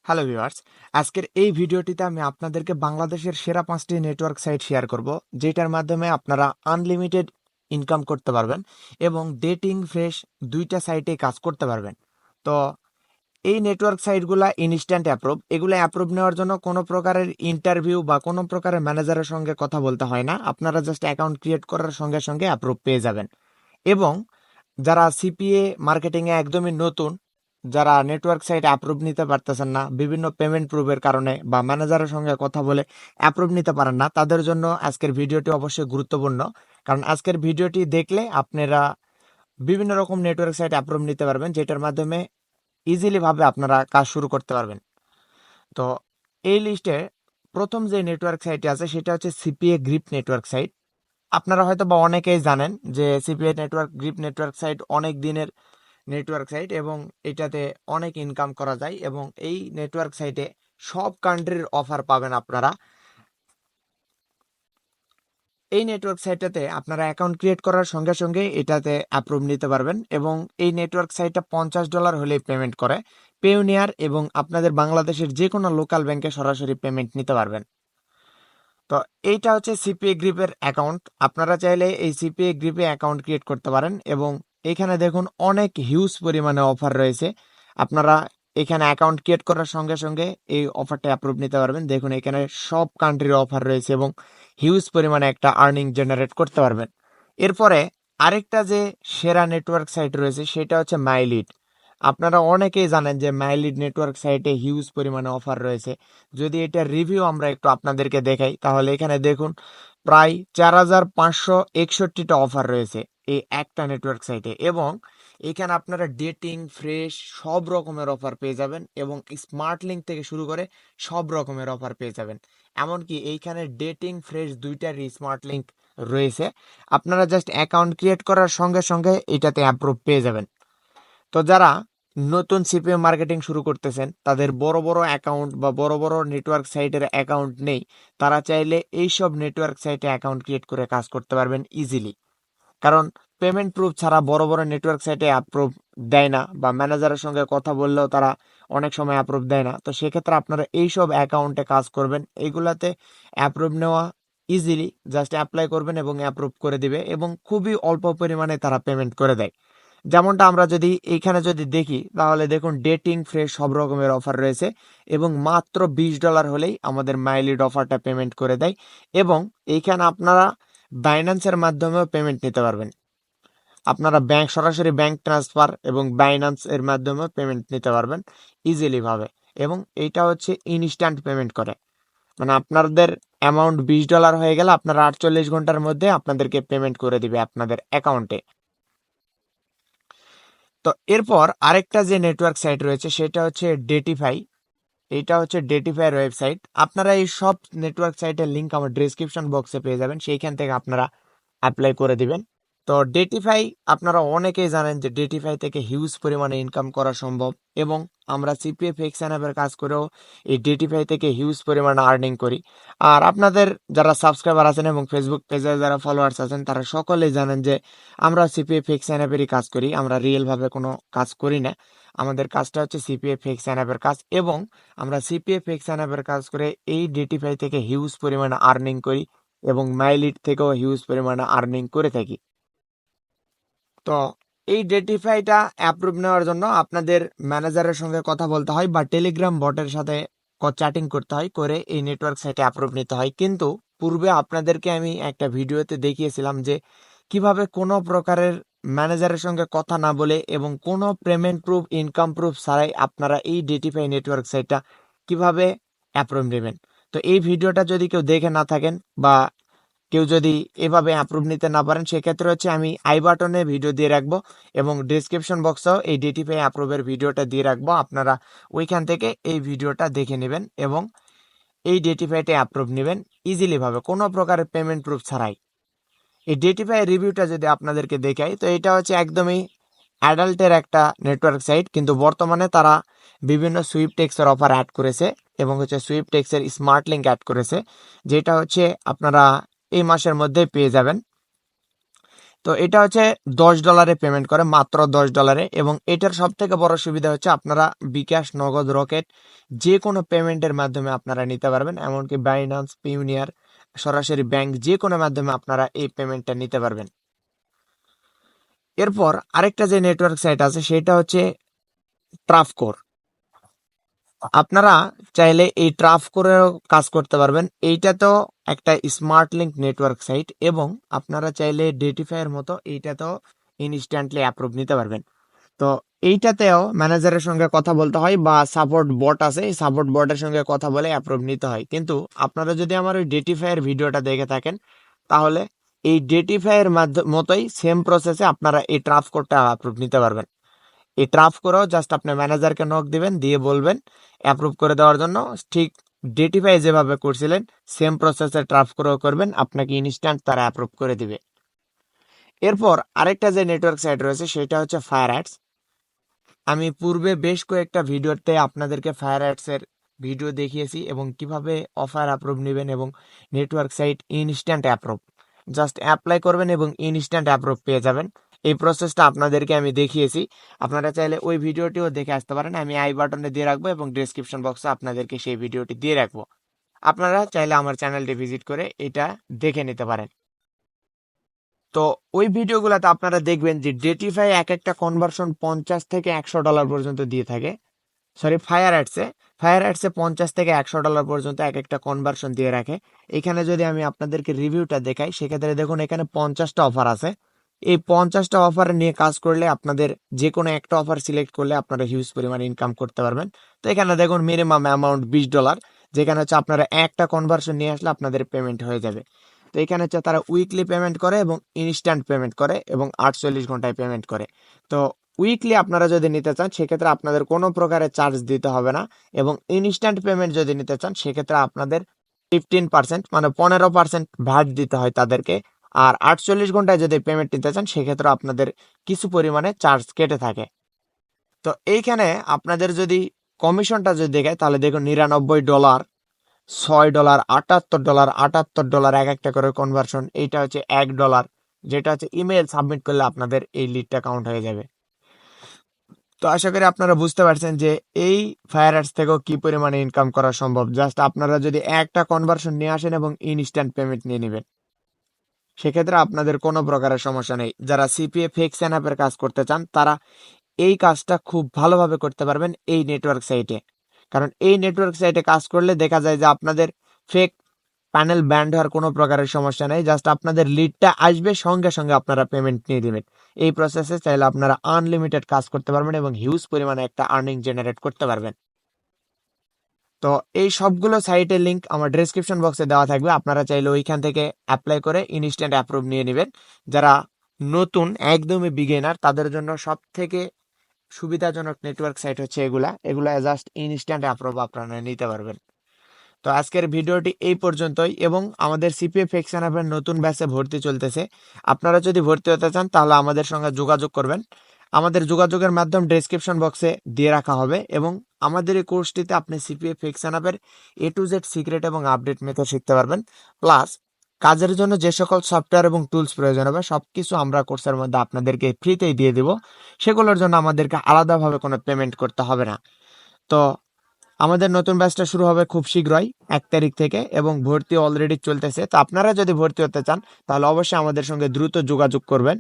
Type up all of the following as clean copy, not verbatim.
Hello viewers, আজকের এই ভিডিওটিতে আমি আপনাদেরকে বাংলাদেশের সেরা 5টি নেটওয়ার্ক সাইট শেয়ার করব, যেটার মাধ্যমে আপনারা আনলিমিটেড ইনকাম করতে পারবেন এবং ডেটিং ফ্রেশ দুইটা সাইটে কাজ করতে পারবেন। তো এই নেটওয়ার্ক সাইটগুলা ইনস্ট্যান্ট অ্যাপ্রুভ। এগুলো অ্যাপ্রুভ নেওয়ার জন্য কোনো প্রকারের ইন্টারভিউ বা কোনো প্রকারের ম্যানেজারের সঙ্গে কথা বলতে হয় না। আপনারা জাস্ট অ্যাকাউন্ট ক্রিয়েট করার সঙ্গে সঙ্গে অ্যাপ্রুভ পেয়ে যাবেন। এবং যারা সিপিএ মার্কেটিংয়ে একদমই নতুন, যারা নেটওয়ার্ক সাইট অ্যাপ্রুভ নিতে পারতেছেন না বিভিন্ন পেমেন্ট প্রুফের কারণে বা ম্যানেজারের সঙ্গে কথা বলে অ্যাপ্রুভ নিতে পারেন না, তাদের জন্য আজকের ভিডিওটি অবশ্যই গুরুত্বপূর্ণ। কারণ আজকের ভিডিওটি দেখলে আপনারা বিভিন্ন রকম নেটওয়ার্ক সাইট অ্যাপ্রুভ নিতে পারবেন, যেটার মাধ্যমে ইজিলি ভাবে আপনারা কাজ শুরু করতে পারবেন। তো এই লিস্টে প্রথম যে নেটওয়ার্ক সাইটটি আছে সেটা হচ্ছে সিপিএ গ্রিপ নেটওয়ার্ক সাইট। আপনারা হয়তো বা অনেকেই জানেন যে CPA network grip network site অনেক দিনের নেটওয়ার্ক সাইট এবং এটাতে অনেক ইনকাম করা যায় এবং এই নেটওয়ার্ক সাইটে সব কান্ট্রির অফার পাবেন আপনারা। এই নেটওয়ার্ক সাইটটাতে আপনারা অ্যাকাউন্ট ক্রিয়েট করার সঙ্গে সঙ্গে এটাতে অ্যাপ্রুভ নিতে পারবেন এবং এই নেটওয়ার্ক সাইটটা $50 হলেই পেমেন্ট করে পেওনিয়ার, এবং আপনাদের বাংলাদেশের যে কোনো লোকাল ব্যাংকে সরাসরি পেমেন্ট নিতে পারবেন। তো এইটা হচ্ছে সিপিএ গ্রিপের অ্যাকাউন্ট। আপনারা চাইলে এই সিপিএ গ্রিপে অ্যাকাউন্ট ক্রিয়েট করতে পারেন এবং এখানে দেখুন অনেক হিউজ পরিমাণে অফার রয়েছে। আপনারা এখানে অ্যাকাউন্ট ক্রিয়েট করার সঙ্গে সঙ্গে এই অফারটা অ্যাপ্রুভ নিতে পারবেন। দেখুন এখানে সব কান্ট্রির অফার রয়েছে এবং হিউজ পরিমাণে একটা আর্নিং জেনারেট করতে পারবেন। এরপরে আরেকটা যে সেরা নেটওয়ার্ক সাইট রয়েছে সেটা হচ্ছে মাইলিড। আপনারা অনেকেই জানেন যে মাইলিড নেটওয়ার্ক সাইটে হিউজ পরিমাণে অফার রয়েছে। যদি এটার রিভিউ আমরা একটু আপনাদেরকে দেখাই তাহলে এখানে দেখুন প্রায় 4561টা অফার রয়েছে এই একটা নেটওয়ার্ক সাইটে, এবং এখানে আপনারা ডেটিং ফ্রেশ সব রকমের অফার পেয়ে যাবেন এবং স্মার্ট লিঙ্ক থেকে শুরু করে সব রকমের অফার পেয়ে যাবেন। এমনকি এইখানে ডেটিং ফ্রেশ দুইটারই স্মার্ট লিঙ্ক রয়েছে। আপনারা জাস্ট অ্যাকাউন্ট ক্রিয়েট করার সঙ্গে সঙ্গে এটাতে অ্যাপ্রুভ পেয়ে যাবেন। তো যারা নতুন সিপিএম মার্কেটিং শুরু করতেছেন, তাদের বড় বড় অ্যাকাউন্ট বা বড় বড় নেটওয়ার্ক সাইটের অ্যাকাউন্ট নেই, তারা চাইলে এইসব নেটওয়ার্ক সাইটে অ্যাকাউন্ট ক্রিয়েট করে কাজ করতে পারবেন ইজিলি। কারণ পেমেন্ট প্রুফ ছাড়া বড় বড় নেটওয়ার্ক সাইটে অ্যাপ্রুভ দেয় না, বা ম্যানেজারের সঙ্গে কথা বললেও তারা অনেক সময় অ্যাপ্রুভ দেয় না। তো সেক্ষেত্রে আপনারা এইসব অ্যাকাউন্টে কাজ করবেন, এইগুলাতে অ্যাপ্রুভ নেওয়া ইজিলি, জাস্ট অ্যাপ্লাই করবেন এবং অ্যাপ্রুভ করে দিবে এবং খুবই অল্প পরিমাণে তারা পেমেন্ট করে দেয়। যেমনটা আমরা যদি এইখানে যদি দেখি তাহলে দেখুন ডেটিং ফ্রেশ সব রকমের অফার রয়েছে এবং মাত্র $20 হলেই আমাদের মাইলিড অফারটা পেমেন্ট করে দেয়। এবং এইখানে আপনারা বাইন্যান্সের মাধ্যমেও পেমেন্ট নিতে পারবেন। আপনারা সরাসরি ব্যাংক ট্রান্সফার এবং বাইন্যান্স এর মাধ্যমেও পেমেন্ট নিতে পারবেন ইজিলি ভাবে, এবং এইটা হচ্ছে ইনস্ট্যান্ট পেমেন্ট করে। মানে আপনাদের অ্যামাউন্ট $20 হয়ে গেলে আপনারা 48 ঘন্টার মধ্যে আপনাদেরকে পেমেন্ট করে দিবে আপনাদের অ্যাকাউন্টে। তো এরপর আরেকটা যে নেটওয়ার্ক সাইট রয়েছে সেটা হচ্ছে ডেটিফাই। এটা হচ্ছে ডেটিফাইয়ের ওয়েবসাইট। আপনারা এই সব নেটওয়ার্ক সাইটের লিঙ্ক আমার ডেসক্রিপশন বক্সে পেয়ে যাবেন, সেইখান থেকে আপনারা অ্যাপ্লাই করে দিবেন। তো ডেটিফাই আপনারা অনেকেই জানেন যে ডেটিফাই থেকে হিউজ পরিমাণে ইনকাম করা সম্ভব, এবং আমরা সিপিএফ এক্সান অ্যাপের কাজ করেও এই ডেটিফাই থেকে হিউজ পরিমাণে আর্নিং করি। আর আপনাদের যারা সাবস্ক্রাইবার আছেন এবং ফেসবুক পেজে যারা ফলোয়ার্স আছেন তারা সকলেই জানেন যে আমরা সিপিএফ এক্সান অ্যাপেরই কাজ করি, আমরা রিয়েলভাবে কোনো কাজ করি না। আমাদের কাজটা হচ্ছে সিপিএফ এক্সান অ্যাপের কাজ, এবং আমরা সিপিএফ এক্সান অ্যাপের কাজ করে এই ডেটিফাই থেকে হিউজ পরিমাণে আর্নিং করি এবং মাইলিড থেকেও হিউজ পরিমাণে আর্নিং করে থাকি। তো এই ডেটিফাইটা অ্যাপ্রুভ নেওয়ার জন্য আপনাদের ম্যানেজারের সঙ্গে কথা বলতে হয় বা টেলিগ্রাম বটের সাথে চ্যাটিং করতে হয়, করে এই নেটওয়ার্ক সাইটে অ্যাপ্রুভ নিতে হয়। কিন্তু পূর্বে আপনাদেরকে আমি একটা ভিডিওতে দেখিয়েছিলাম যে কিভাবে কোনো প্রকারের ম্যানেজারের সঙ্গে কথা না বলে এবং কোনো পেমেন্ট প্রুফ ইনকাম প্রুফ ছাড়াই আপনারা এই ডেটিফাই নেটওয়ার্ক সাইটটা কিভাবে অ্যাপ্রুভ নেবেন। তো এই ভিডিওটা যদি কেউ দেখে না থাকেন বা কেউ যদি এভাবে অ্যাপ্রুভ নিতে না পারেন, সেক্ষেত্রে হচ্ছে আমি আই বাটনে ভিডিও দিয়ে রাখবো এবং ডিসক্রিপশন বক্সেও এই ডিটিপিআই অ্যাপ্রুভের ভিডিওটা দিয়ে রাখবো। আপনারা ওইখান থেকে এই ভিডিওটা দেখে নেবেন এবং এই ডিটিপিআইটা অ্যাপ্রুভ নেবেন ইজিলি ভাবে কোনো প্রকারের পেমেন্ট প্রুফ ছাড়াই। এই ডিটিপিআই রিভিউটা যদি আপনাদেরকে দেখাই, তো এটা হচ্ছে একদমই অ্যাডাল্টের একটা নেটওয়ার্ক সাইট, কিন্তু বর্তমানে তারা বিভিন্ন সুইপটেক্সের অফার অ্যাড করেছে এবং হচ্ছে সুইপটেক্সের স্মার্ট লিঙ্ক অ্যাড করেছে, যেটা হচ্ছে আপনারা এই মাসের মধ্যে পেয়ে যাবেন। তো এটা হচ্ছে $10 পেমেন্ট করে, মাত্র $10। এবং এটার সব থেকে বড় সুবিধা হচ্ছে আপনারা বিকাশ, নগদ, রকেট যে কোনো পেমেন্টের মাধ্যমে আপনারা নিতে পারবেন, এমনকি বাইন্যান্স, পিউনিয়ার, সরাসরি ব্যাংক যে কোনো মাধ্যমে আপনারা এই পেমেন্টটা নিতে পারবেন। এরপর আরেকটা যে নেটওয়ার্ক সাইট আছে সেটা হচ্ছে ট্রাফকোর। আপনারা চাইলে এই ট্রাফকোরেও কাজ করতে পারবেন। এইটা তো একটা স্মার্ট লিঙ্ক নেটওয়ার্ক সাইট, এবং আপনারা চাইলে ডেটিফাইয়ের মতো এইটাতেও ইনস্ট্যান্টলি অ্যাপ্রুভ নিতে পারবেন। তো এইটাতেও ম্যানেজারের সঙ্গে কথা বলতে হয়, বা সাপোর্ট বট আছে, এই সাপোর্ট বটের সঙ্গে কথা বলে অ্যাপ্রুভ নিতে হয়। কিন্তু আপনারা যদি আমার ওই ডেটিফাইয়ের ভিডিওটা দেখে থাকেন, তাহলে এই ডেটিফাইয়ের মতোই সেম প্রসেসে আপনারা এই ট্রাফকোরটা অ্যাপ্রুভ নিতে পারবেন। এই ট্রাফ করেও জাস্ট আপনি ম্যানেজারকে নক দিবেন, দিয়ে বলবেন অ্যাপ্রুভ করে দেওয়ার জন্য। ঠিক ডেটিফাই যেভাবে করছিলেন সেম প্রসেসে ট্রাফ করেও করবেন, আপনাকে ইনস্ট্যান্ট তারা অ্যাপ্রুভ করে দিবে। এরপর আরেকটা যে নেটওয়ার্ক সাইট রয়েছে সেটা হচ্ছে ফায়ার অ্যাডস। আমি পূর্বে বেশ কয়েকটা ভিডিওতে আপনাদেরকে ফায়ার অ্যাডস এর ভিডিও দেখিয়েছি, এবং কিভাবে অফার অ্যাপ্রুভ নেবেন এবং network site instant approve, just apply করবেন এবং ইনস্ট্যান্ট অ্যাপ্রুভ পেয়ে যাবেন। এই প্রসেসটা আপনাদেরকে আমি দেখিয়েছি। আপনারা চাইলে ওই ভিডিওটিও দেখে আসতে পারেন, আমি আই বাটনে দিয়ে রাখবো এবং ডিসক্রিপশন বক্সে আপনাদেরকে সেই ভিডিওটি দিয়ে রাখবো। আপনারা চাইলে আমার চ্যানেলটি ভিজিট করে এটা দেখে নিতে পারেন। তো ওই ভিডিওগুলোতে আপনারা দেখবেন যে ডেটিফাই এক একটা কনভার্সন $50 থেকে $100 পর্যন্ত দিয়ে থাকে। সরি, ফায়ার অ্যাডসে $50 থেকে $100 পর্যন্ত এক একটা কনভার্সন দিয়ে রাখে। এখানে যদি আমি আপনাদেরকে রিভিউটা দেখাই, সেক্ষেত্রে দেখুন এখানে 50টা অফার আছে। এই 50টা অফার নিয়ে কাজ করলে, আপনাদের যে কোনো একটা অফার সিলেক্ট করলে আপনারা হিউজ পরিমাণ ইনকাম করতে পারবেন। তো এখানে দেখুন মিনিমাম অ্যামাউন্ট $20, যেখানে হচ্ছে আপনারা একটা কনভার্সন নিয়ে আসলে আপনাদের পেমেন্ট হয়ে যাবে। তো এখানে হচ্ছে তারা উইকলি পেমেন্ট করে এবং ইনস্ট্যান্ট পেমেন্ট করে এবং 48 ঘন্টায় পেমেন্ট করে। তো উইকলি আপনারা যদি নিতে চান সেক্ষেত্রে আপনাদের কোনো প্রকারের চার্জ দিতে হবে না, এবং ইনস্ট্যান্ট পেমেন্ট যদি নিতে চান সেক্ষেত্রে আপনাদের 15% মানে 15% ভ্যাট দিতে হয় তাদেরকে। আর 48 ঘন্টায় যদি পেমেন্ট নিতে চান সেক্ষেত্রে আপনাদের কিছু পরিমাণে চার্জ কেটে থাকে। তো এইখানে আপনাদের যদি কমিশনটা যদি দেখায়, তাহলে দেখুন $99, $6, $78, এক একটা করে কনভার্সন। এইটা হচ্ছে $1, যেটা হচ্ছে ইমেল সাবমিট করলে আপনাদের এই লিডটা কাউন্ট হয়ে যাবে। তো আশা করি আপনারা বুঝতে পারছেন যে এই ফায়ার অ্যাডস থেকেও কি পরিমাণে ইনকাম করা সম্ভব। জাস্ট আপনারা যদি একটা কনভার্সন নিয়ে আসেন এবং ইনস্ট্যান্ট পেমেন্ট নিয়ে নেবেন, সেক্ষেত্রে আপনাদের কোনো প্রকারের সমস্যা নেই। যারা সিপিএ ফেক স্যানাপের কাজ করতে চান তারা এই কাজটা খুব ভালোভাবে করতে পারবেন এই নেটওয়ার্ক সাইটে। কারণ এই নেটওয়ার্ক সাইটে কাজ করলে দেখা যায় যে আপনাদের ফেক প্যানেল ব্যান্ড হওয়ার কোনো প্রকারের সমস্যা নেই। জাস্ট আপনাদের লিডটা আসবে, সঙ্গে সঙ্গে আপনারা পেমেন্ট নিয়ে দিবেন। এই প্রসেসে চাইলে আপনারা আনলিমিটেড কাজ করতে পারবেন এবং হিউজ পরিমাণে একটা আর্নিং জেনারেট করতে পারবেন। তো এই সবগুলো সাইটের লিংক আমার ডেসক্রিপশন বক্সে দেওয়া থাকবে, আপনারা চাইলে ওইখান থেকে অ্যাপ্লাই করে ইনস্ট্যান্ট অ্যাপ্রুভ নিয়ে নেবেন। যারা নতুন একদমই বিগিনার তাদের জন্য সব থেকে সুবিধাজনক নেটওয়ার্ক সাইট হচ্ছে এগুলা জাস্ট ইনস্ট্যান্ট অ্যাপ্রুভ আপনারা নিতে পারবেন। তো আজকের ভিডিওটি এই পর্যন্তই, এবং আমাদের সিপিএফ ফেকশন অ্যাপের নতুন ব্যাচে ভর্তি চলতেছে। আপনারা যদি ভর্তি হতে চান তাহলে আমাদের সঙ্গে যোগাযোগ করবেন। আমাদের যোগাযোগের মাধ্যম ডেসক্রিপশন বক্সে দিয়ে রাখা হবে, এবং আমাদের এই কোর্সটিতে আপনি সিপিএফ ফেকশন অ্যাপের A to Z সিক্রেট এবং আপডেট মেথড শিখতে পারবেন। প্লাস কাজের জন্য যে সকল সফটওয়্যার এবং টুলস প্রয়োজন হবে সবকিছু আমরা কোর্সের মধ্যে আপনাদেরকে ফ্রিতেই দিয়ে দিব। সেগুলোর জন্য আমাদেরকে আলাদাভাবে কোনো পেমেন্ট করতে হবে না। তো আমাদের নতুন ব্যাচটা শুরু হবে খুব শীঘ্রই 1 তারিখ থেকে, এবং ভর্তি অলরেডি চলতেছে। তো আপনারা যদি ভর্তি হতে চান তাহলে অবশ্যই আমাদের সঙ্গে দ্রুত যোগাযোগ করবেন।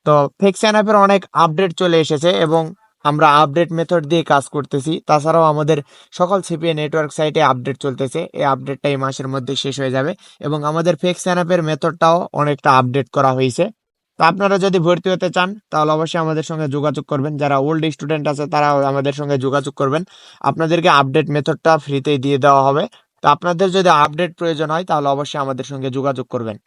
তো ফেকশন অ্যাপের অনেক আপডেট চলে এসেছে এবং আমরা আপডেট মেথড দিয়ে কাজ করতেছি। তাছাড়াও আমাদের সকল সিপিএ নেটওয়ার্ক সাইটে আপডেট চলতেছে। এই আপডেটটা এই মাসের মধ্যে শেষ হয়ে যাবে, এবং আমাদের ফেকশন অ্যাপের মেথডটাও অনেকটা আপডেট করা হয়েছে। তো আপনারা যদি ভর্তি হতে চান তাহলে অবশ্যই আমাদের সঙ্গে যোগাযোগ করবেন। যারা ওল্ড স্টুডেন্ট আছে তারা আমাদের সঙ্গে যোগাযোগ করবেন, আপনাদেরকে আপডেট মেথডটা ফ্রিতেই দিয়ে দেওয়া হবে। তো আপনাদের যদি আপডেট প্রয়োজন হয় তাহলে অবশ্যই আমাদের সঙ্গে যোগাযোগ করবেন।